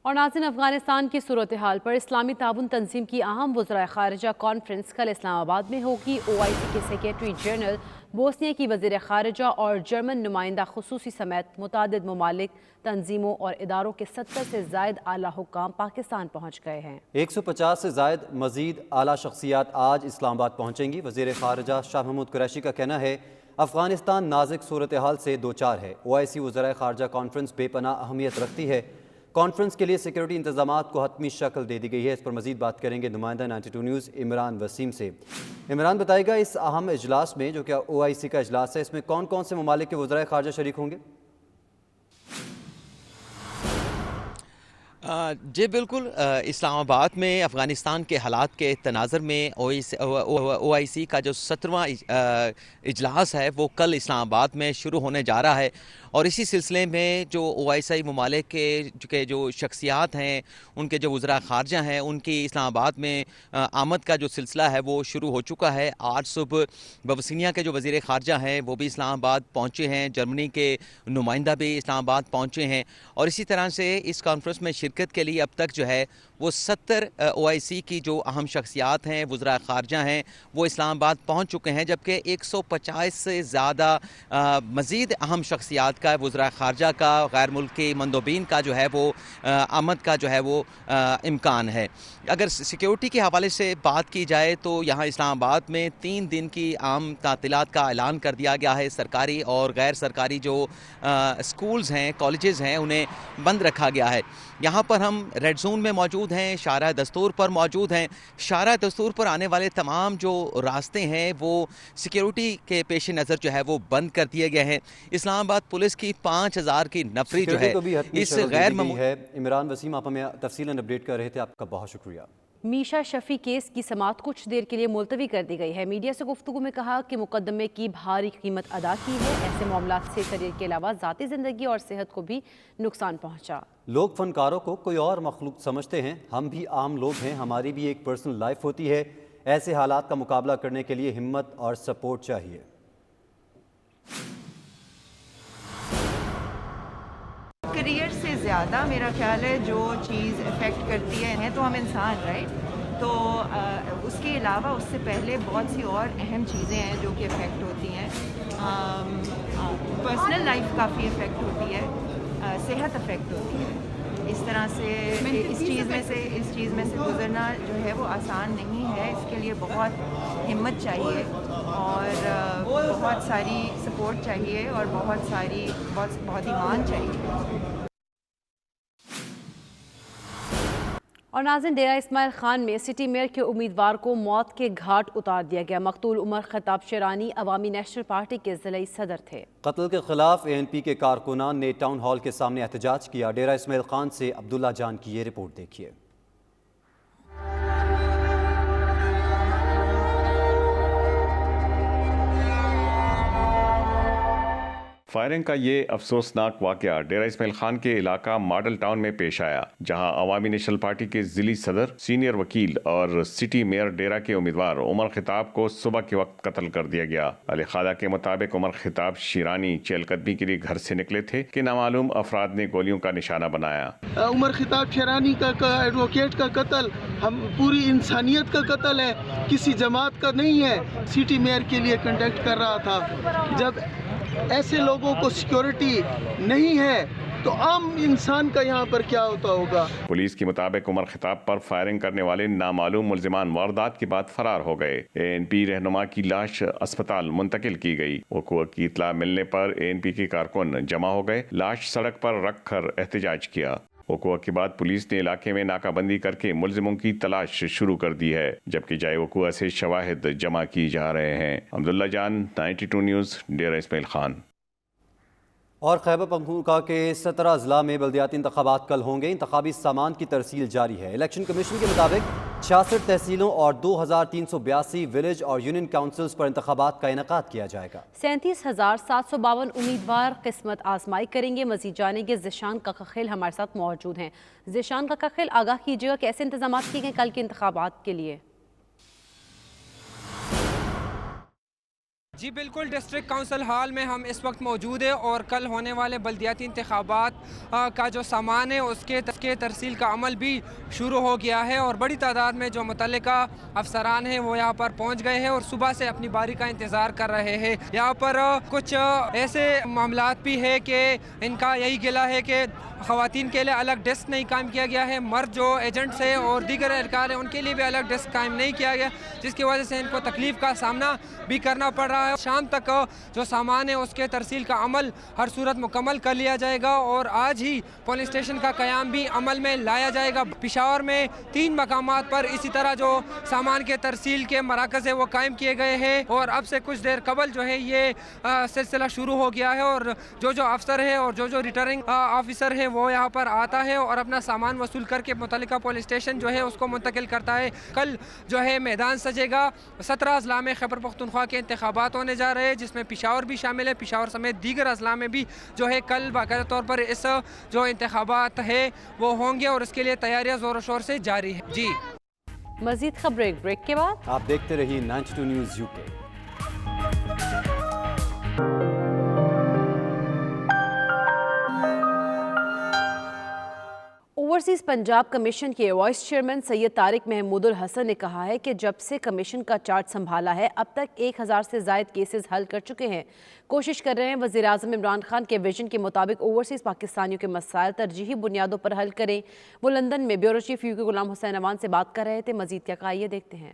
اور ناظرین، افغانستان کی صورتحال پر اسلامی تعاون تنظیم کی اہم وزرائے خارجہ کانفرنس کل اسلام آباد میں ہوگی۔ OIC کے سیکریٹری جنرل، بوسنیا کی وزیر خارجہ اور جرمن نمائندہ خصوصی سمیت متعدد ممالک، تنظیموں اور اداروں کے 70 سے زائد اعلیٰ حکام پاکستان پہنچ گئے ہیں۔ 150 سے زائد مزید اعلیٰ شخصیات آج اسلام آباد پہنچیں گی۔ وزیر خارجہ شاہ محمود قریشی کا کہنا ہے افغانستان نازک صورتحال سے دوچار ہے۔ OIC وزرائے خارجہ کانفرنس بے پناہ اہمیت رکھتی ہے۔ کانفرنس کے لیے سیکیورٹی انتظامات کو حتمی شکل دے دی گئی ہے۔ اس پر مزید بات کریں گے نمائندہ 92 نیوز عمران وسیم سے۔ عمران، بتائے گا اس اہم اجلاس میں جو کہ OIC کا اجلاس ہے، اس میں کون کون سے ممالک کے وزرائے خارجہ شریک ہوں گے؟ جی بالکل، اسلام آباد میں افغانستان کے حالات کے تناظر میں OIC کا جو 17واں اجلاس ہے وہ کل اسلام آباد میں شروع ہونے جا رہا ہے، اور اسی سلسلے میں جو OIC ممالک کے جو شخصیات ہیں، ان کے جو وزراء خارجہ ہیں، ان کی اسلام آباد میں آمد کا جو سلسلہ ہے وہ شروع ہو چکا ہے۔ آج صبح بوسنیا کے جو وزیر خارجہ ہیں وہ بھی اسلام آباد پہنچے ہیں، جرمنی کے نمائندہ بھی اسلام آباد پہنچے ہیں، اور اسی طرح سے اس کانفرنس میں شرکت کے لیے اب تک جو ہے وہ 70 OIC کی جو اہم شخصیات ہیں، وزراء خارجہ ہیں، وہ اسلام آباد پہنچ چکے ہیں، جبکہ 150 سے زیادہ مزید اہم شخصیات کا، وزراء خارجہ کا، غیر ملکی مندوبین کا جو ہے وہ آمد کا جو ہے وہ امکان ہے۔ اگر سیکیورٹی کے حوالے سے بات کی جائے تو یہاں اسلام آباد میں 3 دن کی عام تعطیلات کا اعلان کر دیا گیا ہے۔ سرکاری اور غیر سرکاری جو اسکولز ہیں، کالجز ہیں، انہیں بند رکھا گیا ہے۔ یہاں پر ہم ریڈ زون میں موجود ہیں، شارع دستور پر موجود ہیں۔ شارع دستور پر آنے والے تمام جو راستے ہیں وہ سیکیورٹی کے پیش نظر جو ہے وہ بند کر دیے گئے ہیں۔ اسلام آباد پولیس کی 5000 کی نفری جو ہے اس غیر عمران وسیم، آپ ہمیں تفصیلاً اپڈیٹ کر رہے تھے، آپ کا بہت شکریہ۔ میشا شفیع کیس کی سماعت کچھ دیر کے لیے ملتوی کر دی گئی ہے۔ میڈیا سے گفتگو میں کہا کہ مقدمے کی بھاری قیمت ادا کی ہے، ایسے معاملات سے کریئر کے علاوہ ذاتی زندگی اور صحت کو بھی نقصان پہنچا۔ لوگ فنکاروں کو کوئی اور مخلوق سمجھتے ہیں، ہم بھی عام لوگ ہیں، ہماری بھی ایک پرسنل لائف ہوتی ہے۔ ایسے حالات کا مقابلہ کرنے کے لیے ہمت اور سپورٹ چاہیے۔ کریئر سے زیادہ میرا خیال ہے جو چیز افیکٹ کرتی ہے تو ہم انسان، رائٹ، تو اس کے علاوہ اس سے پہلے بہت سی اور اہم چیزیں ہیں جو کہ افیکٹ ہوتی ہیں۔ پرسنل لائف کافی افیکٹ ہوتی ہے، صحت افیکٹ ہوتی ہے۔ اس طرح سے اس چیز میں سے گزرنا جو ہے وہ آسان نہیں ہے۔ اس کے لیے بہت ہمت چاہیے اور بہت ساری سپورٹ چاہیے اور بہت ایمان چاہیے۔ اور ناظرین، ڈیرہ اسماعیل خان میں سٹی میئر کے امیدوار کو موت کے گھاٹ اتار دیا گیا۔ مقتول عمر خطاب شیرانی عوامی نیشنل پارٹی کے ضلعی صدر تھے۔ قتل کے خلاف ANP کے کارکنان نے ٹاؤن ہال کے سامنے احتجاج کیا۔ ڈیرہ اسماعیل خان سے عبداللہ جان کی یہ رپورٹ دیکھیے۔ فائرنگ کا یہ افسوسناک واقعہ ڈیرہ اسماعیل خان کے علاقہ ماڈل ٹاؤن میں پیش آیا، جہاں عوامی نیشنل پارٹی کے ضلعی صدر، سینئر وکیل اور سٹی میئر ڈیرہ کے امیدوار عمر خطاب کو صبح کے وقت قتل کر دیا گیا۔ اہل خانہ کے مطابق عمر خطاب شیرانی چہل قدمی کے لیے گھر سے نکلے تھے کہ نامعلوم افراد نے گولیوں کا نشانہ بنایا۔ عمر خطاب شیرانی کا ایڈوکیٹ کا قتل ہم پوری انسانیت کا قتل ہے، کسی جماعت کا نہیں ہے۔ سٹی میئر کے لیے کنڈکٹ کر رہا تھا۔ جب ایسے لوگوں کو سیکیورٹی نہیں ہے تو عام انسان کا یہاں پر کیا ہوتا ہوگا؟ پولیس کے مطابق عمر خطاب پر فائرنگ کرنے والے نامعلوم ملزمان واردات کے بعد فرار ہو گئے۔ ANP رہنما کی لاش اسپتال منتقل کی گئی۔ وقوع کی اطلاع ملنے پر ANP کے کارکن جمع ہو گئے، لاش سڑک پر رکھ کر احتجاج کیا۔ وقوع کے بعد پولیس نے علاقے میں ناکہ بندی کر کے ملزموں کی تلاش شروع کر دی ہے، جبکہ جائے وقوع سے شواہد جمع کی جا رہے ہیں۔ عبداللہ جان، 92 نیوز، ڈیرہ اسماعیل خان۔ اور خیبر پختونخوا کے 17 اضلاع میں بلدیاتی انتخابات کل ہوں گے۔ انتخابی سامان کی ترسیل جاری ہے۔ الیکشن کمیشن کے مطابق 66 تحصیلوں اور 2382 ولیج اور یونین کاؤنسلز پر انتخابات کا انعقاد کیا جائے گا۔ 37,752 امیدوار قسمت آزمائی کریں گے۔ مزید جانیں گے، ذیشان کاکاخیل ہمارے ساتھ موجود ہیں۔ ذیشان کاکاخیل، آگاہ کیجیے گا کیسے انتظامات کیے گئے کل کے انتخابات کے لیے؟ جی بالکل، ڈسٹرکٹ کونسل ہال میں ہم اس وقت موجود ہیں اور کل ہونے والے بلدیاتی انتخابات کا جو سامان ہے اس کے ترسیل کا عمل بھی شروع ہو گیا ہے اور بڑی تعداد میں جو متعلقہ افسران ہیں وہ یہاں پر پہنچ گئے ہیں اور صبح سے اپنی باری کا انتظار کر رہے ہیں. یہاں پر کچھ ایسے معاملات بھی ہے کہ ان کا یہی گلہ ہے کہ خواتین کے لیے الگ ڈیسک نہیں قائم کیا گیا ہے، مرد جو ایجنٹس ہیں اور دیگر اہلکار ہیں ان کے لیے بھی الگ ڈیسک قائم نہیں کیا گیا، جس کی وجہ سے ان کو تکلیف کا سامنا بھی کرنا پڑ رہا ہے. شام تک جو سامان ہے اس کے ترسیل کا عمل ہر صورت مکمل کر لیا جائے گا اور آج ہی پولیس اسٹیشن کا قیام بھی عمل میں لایا جائے گا. پشاور میں 3 مقامات پر اسی طرح جو سامان کے ترسیل کے مراکز ہیں وہ قائم کیے گئے ہیں اور اب سے کچھ دیر قبل جو ہے یہ سلسلہ شروع ہو گیا ہے اور جو افسر ہے اور جو ریٹرننگ آفیسر ہے وہ یہاں پر آتا ہے اور اپنا سامان وصول کر کے متعلقہ پولیس اسٹیشن جو ہے اس کو منتقل کرتا ہے. کل جو ہے میدان سجے گا. 17 اضلاع میں خیبر پختونخوا کے انتخابات ہونے جا رہے ہیں جس میں پشاور بھی شامل ہے. پشاور سمیت دیگر اضلاع میں بھی جو ہے کل باقاعدہ طور پر اس جو انتخابات ہے وہ ہوں گے اور اس کے لیے تیاریاں زور و شور سے جاری ہیں. جی مزید خبریں بریک کے بعد. آپ دیکھتے رہیے 92 news UK. Overseas Punjab commission کے وائس چیئرمین سید طارق محمود الحسن نے کہا ہے کہ جب سے کمیشن کا چارج سنبھالا ہے اب تک 1000 سے زائد کیسز حل کر چکے ہیں. کوشش کر رہے ہیں وزیر اعظم عمران خان کے ویژن کے مطابق اوورسیز پاکستانیوں کے مسائل ترجیحی بنیادوں پر حل کریں. وہ لندن میں بیورو چیف UK غلام حسین امان سے بات کر رہے تھے. مزید کیا کہا یہ دیکھتے ہیں.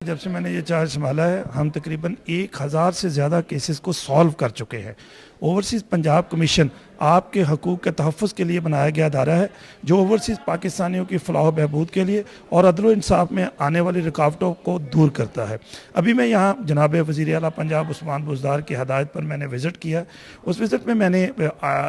جب سے میں نے یہ چارج سنبھالا ہے ہم تقریباً 1000 سے زیادہ کیسز کو سالو کر چکے ہیں. اوورسیز پنجاب کمیشن آپ کے حقوق کے تحفظ کے لیے بنایا گیا ادارہ ہے جو اوورسیز پاکستانیوں کی فلاح و بہبود کے لیے اور عدل و انصاف میں آنے والی رکاوٹوں کو دور کرتا ہے. ابھی میں یہاں جناب وزیر اعلیٰ پنجاب عثمان بزدار کی ہدایت پر میں نے وزٹ کیا. اس وزٹ میں نے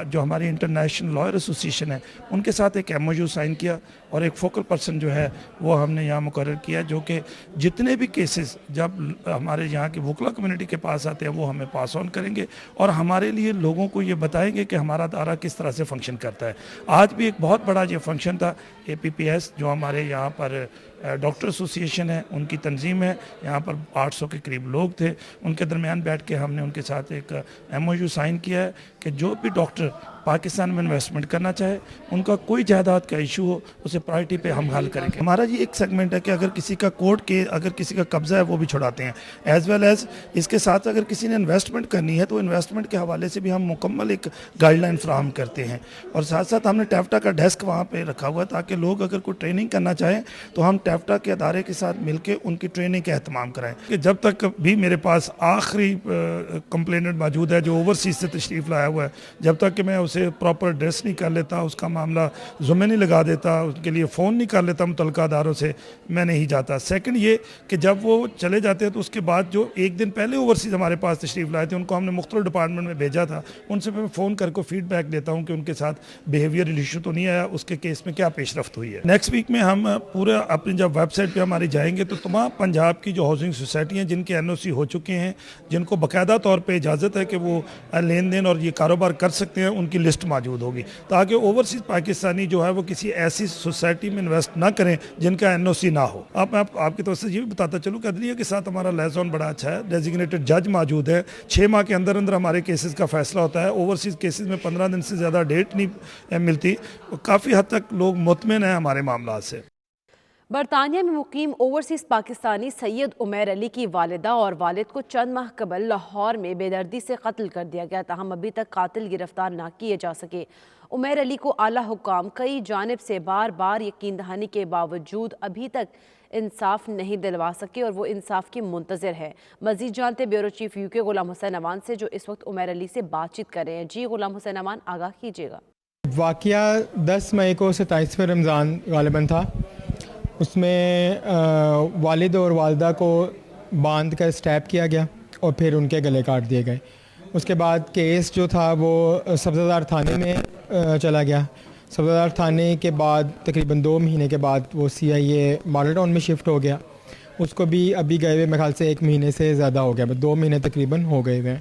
جو ہماری انٹرنیشنل لائر ایسوسیشن ہے ان کے ساتھ ایک MOU سائن کیا اور ایک فوکل پرسن جو ہے وہ ہم نے یہاں مقرر کیا جو کہ جتنے بھی کیسز جب ہمارے یہاں کی وکلا کمیونٹی کے پاس آتے ہیں وہ ہمیں پاس آن کریں گے اور ہمارے لیے لوگوں کو یہ بتائیں گے کہ ہمارا ادارہ کس طرح سے فنکشن کرتا ہے. آج بھی ایک بہت بڑا یہ فنکشن تھا. APPS جو ہمارے یہاں پر ڈاکٹر ایسوسیشن ہے ان کی تنظیم ہے. یہاں پر 800 کے قریب لوگ تھے. ان کے درمیان بیٹھ کے ہم نے ان کے ساتھ ایک MOU سائن کیا ہے کہ جو بھی ڈاکٹر پاکستان میں انویسٹمنٹ کرنا چاہے ان کا کوئی جائیداد کا ایشو ہو اسے پرائرٹی پہ ہم حل کریں گے. ہمارا یہ ایک سیگمنٹ ہے کہ اگر کسی کا کورٹ کے اگر کسی کا قبضہ ہے وہ بھی چھڑاتے ہیں ایز ویل ایز اس کے ساتھ اگر کسی نے انویسٹمنٹ کرنی ہے تو انویسٹمنٹ کے حوالے سے بھی ہم مکمل ایک گائیڈ لائن فراہم کرتے ہیں. اور ساتھ ساتھ ہم نے ٹیفٹا کا ڈیسک وہاں پہ رکھا ہوا ہے تاکہ لوگ اگر کوئی ٹریننگ کرنا چاہیں تو ہم ٹیفٹا کے ادارے کے ساتھ مل کے ان کی ٹریننگ کا اہتمام کرائیں. کہ جب تک بھی میرے پاس آخری کمپلیننٹ موجود ہے جو اوورسیز سے تشریف لایا ہوا ہے جب تک کہ میں اسے پراپر ڈریس نہیں کر لیتا اس کا معاملہ ذمہ نہیں لگا دیتا اس کے لیے فون نہیں کر لیتا متعلقہ اداروں سے میں نہیں جاتا. سیکنڈ یہ کہ جب وہ چلے جاتے ہیں تو اس کے بعد جو ایک دن پہلے اوورسیز ہمارے پاس تشریف لائے تھے ان کو ہم نے مختلف ڈپارٹمنٹ میں بھیجا تھا. ان سے میں فون کر کے فیڈ بیک لیتا ہوں کہ ان کے ساتھ بیہیویئر ایشو تو نہیں آیا اس کے کیس میں کیا پیش رفت ہوئی ہے. نیکسٹ ویک میں ہم پورا اپنی جب ویب سائٹ پہ ہماری جائیں گے تو تمام پنجاب کی جو ہاؤسنگ سوسائٹی ہیں جن کے NOC ہو چکے ہیں جن کو باقاعدہ طور پہ اجازت ہے کہ وہ لین دین اور یہ کاروبار کر سکتے ہیں ان کی لسٹ موجود ہوگی تاکہ اوورسیز پاکستانی جو ہے وہ کسی ایسی سوسائٹی میں انویسٹ نہ کریں جن کا NOC نہ ہو. اب میں آپ کی طرف سے یہ بھی بتاتا چلوں کہ عدلیہ کے ساتھ ہمارا لیزون بڑا اچھا ہے. ڈیزگنیٹڈ جج موجود ہے. 6 ماہ کے اندر ہمارے کیسز کا فیصلہ ہوتا ہے. اوورسیز کیسز میں 15 دن سے زیادہ ڈیٹ نہیں ملتی. کافی حد تک لوگ مطمئن ہیں ہمارے معاملات سے. برطانیہ میں مقیم اوورسیز پاکستانی سید عمیر علی کی والدہ اور والد کو چند ماہ قبل لاہور میں بے دردی سے قتل کر دیا گیا تاہم ابھی تک قاتل گرفتار نہ کیے جا سکے. عمیر علی کو اعلیٰ حکام کئی جانب سے بار بار یقین دہانی کے باوجود ابھی تک انصاف نہیں دلوا سکے اور وہ انصاف کی منتظر ہے. مزید جانتے بیورو چیف UK غلام حسین امان سے جو اس وقت عمیر علی سے بات چیت کر رہے ہیں. جی غلام حسین امان آگاہ کیجیے گا. واقعہ 10 مئی کو 27 رمضان غالباً تھا. اس میں والد اور والدہ کو باندھ کر اسٹیپ کیا گیا اور پھر ان کے گلے کاٹ دیے گئے. اس کے بعد کیس جو تھا وہ سبزدار تھانے میں چلا گیا. سبزدار تھانے کے بعد تقریباً 2 مہینے کے بعد وہ CIA ماڈل ٹاؤن میں شفٹ ہو گیا. اس کو بھی ابھی گئے ہوئے میرے خیال سے 1 مہینے سے زیادہ ہو گیا 2 مہینے تقریباً ہو گئے ہوئے ہیں.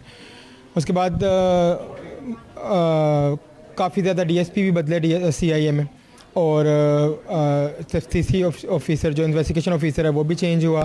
اس کے بعد کافی زیادہ DSP بھی بدلے CIA میں اور تفتیشی آفیسر جو انویسٹیگیشن آفیسر ہے وہ بھی چینج ہوا.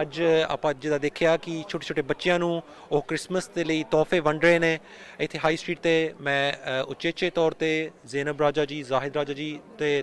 ਅੱਜ ਆਪਾਂ ਜਿਹਦਾ ਦੇਖਿਆ ਕਿ ਛੋਟੇ ਬੱਚਿਆਂ ਨੂੰ ਉਹ ਕ੍ਰਿਸਮਸ ਦੇ ਲਈ ਤੋਹਫੇ ਵੰਡ ਰਹੇ ਨੇ ਇੱਥੇ ਹਾਈ ਸਟਰੀਟ ਤੇ। ਮੈਂ ਉਚੇਚੇ ਤੌਰ ਤੇ ਜ਼ੈਨਬ ਰਾਜਾ ਜੀ, ਜ਼ਾਹਿਦ ਰਾਜਾ ਜੀ ਤੇ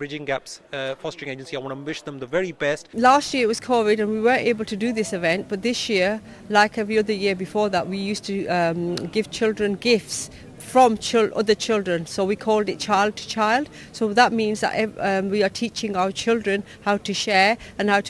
Bridging Gaps Fostering Agency, I want to wish them the very best. Last year it was COVID and we weren't able to do this event, but this year, like every other year before that, we used to give children gifts from other children, so we called it child to child. So that means that we are teaching our children how to share and how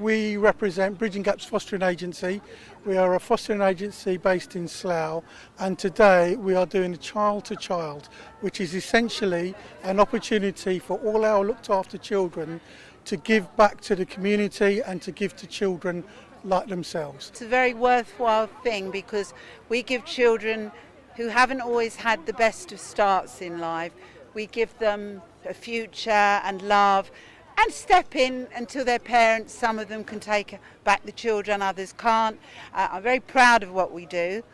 We represent Bridging Gaps Fostering Agency. We are a fostering agency based in Slough, and today we are doing a child to child, which is essentially an opportunity for all our looked after children to give back to the community and to give to children like themselves. It's a very worthwhile thing because we give children who haven't always had the best of starts in life, we give them a future and love and step in until their parents, some of them can take back the children, others can't. I'm very proud of what we do.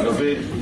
90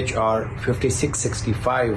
HR 5665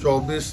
24